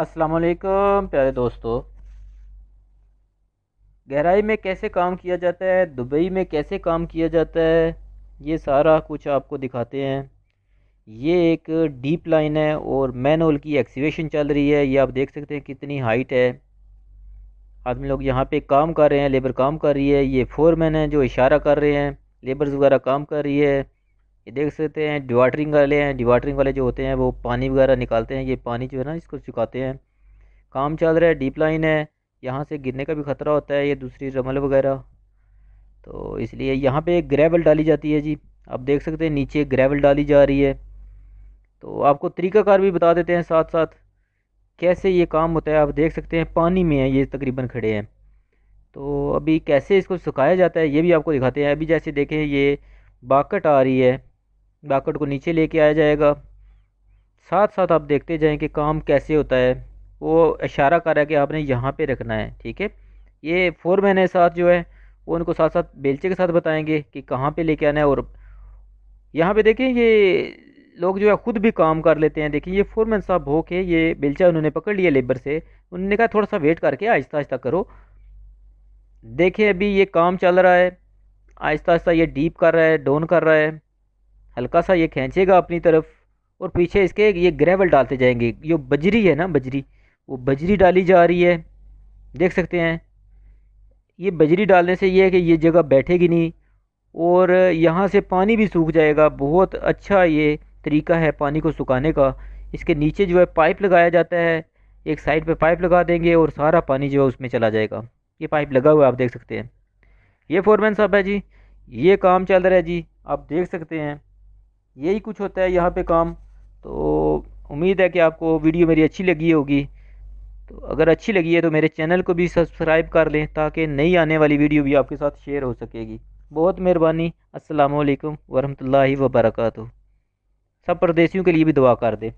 अस्सलाम वालेकुम प्यारे दोस्तों। गहराई में कैसे काम किया जाता है, दुबई में कैसे काम किया जाता है, ये सारा कुछ आपको दिखाते हैं। ये एक डीप लाइन है और मैनहोल की एक्सीवेशन चल रही है। ये आप देख सकते हैं कितनी हाइट है। आदमी लोग यहाँ पे काम कर रहे हैं, लेबर काम कर रही है। ये फोरमैन है जो इशारा कर रहे हैं, लेबर्स वगैरह काम कर रही है। ये देख सकते हैं डिवाटरिंग वाले हैं। डिवाटरिंग वाले जो होते हैं वो पानी वगैरह निकालते हैं। ये पानी जो है ना, इसको सुखाते हैं। काम चल रहा है, डीप लाइन है। यहाँ से गिरने का भी ख़तरा होता है, ये दूसरी रमल वगैरह। तो इसलिए यहाँ पे ग्रेवल डाली जाती है जी। आप देख सकते हैं नीचे ग्रेवल डाली जा रही है। तो आपको तरीक़ाकार भी बता देते हैं साथ साथ कैसे ये काम होता है। आप देख सकते हैं पानी में है ये तकरीबन खड़े हैं। तो अभी कैसे इसको सुखाया जाता है ये भी आपको दिखाते हैं। अभी जैसे देखें ये बाकट आ रही है, बाकट को नीचे लेके आया जाएगा। साथ साथ आप देखते जाएं कि काम कैसे होता है। वो इशारा कर रहा है कि आपने यहाँ पे रखना है, ठीक है। ये फोरमैन है साथ जो है, वो उनको साथ साथ बेलचे के साथ बताएंगे कि कहाँ पे लेके आना है। और यहाँ पे देखें ये लोग जो है खुद भी काम कर लेते हैं। देखिए ये फोरमैन साहब हो के ये बेलचा उन्होंने पकड़ लिया लेबर से। उन्होंने कहा थोड़ा सा वेट करके आहिस्ता आहिस्ता करो। देखें अभी ये काम चल रहा है, आहिस्ता आहिस्ता ये डीप कर रहा है, डाउन कर रहा है। हल्का सा ये खींचेगा अपनी तरफ और पीछे इसके ये ग्रेवल डालते जाएंगे। जो बजरी है ना, बजरी, वो बजरी डाली जा रही है। देख सकते हैं ये बजरी डालने से ये है कि ये जगह बैठेगी नहीं और यहाँ से पानी भी सूख जाएगा। बहुत अच्छा ये तरीका है पानी को सुखाने का। इसके नीचे जो है पाइप लगाया जाता है। एक साइड पे पाइप लगा देंगे और सारा पानी जो है उसमें चला जाएगा। ये पाइप लगा हुआ है, आप देख सकते हैं। ये फोरमैन साहब है जी, ये काम चल रहा है जी, आप देख सकते हैं। यही कुछ होता है यहाँ पे काम। तो उम्मीद है कि आपको वीडियो मेरी अच्छी लगी होगी। तो अगर अच्छी लगी है तो मेरे चैनल को भी सब्सक्राइब कर लें ताकि नई आने वाली वीडियो भी आपके साथ शेयर हो सकेगी। बहुत मेहरबानी। अस्सलाम वालेकुम वरहमतुल्लाहि वबरकातुहू। सब परदेशियों के लिए भी दुआ कर दें।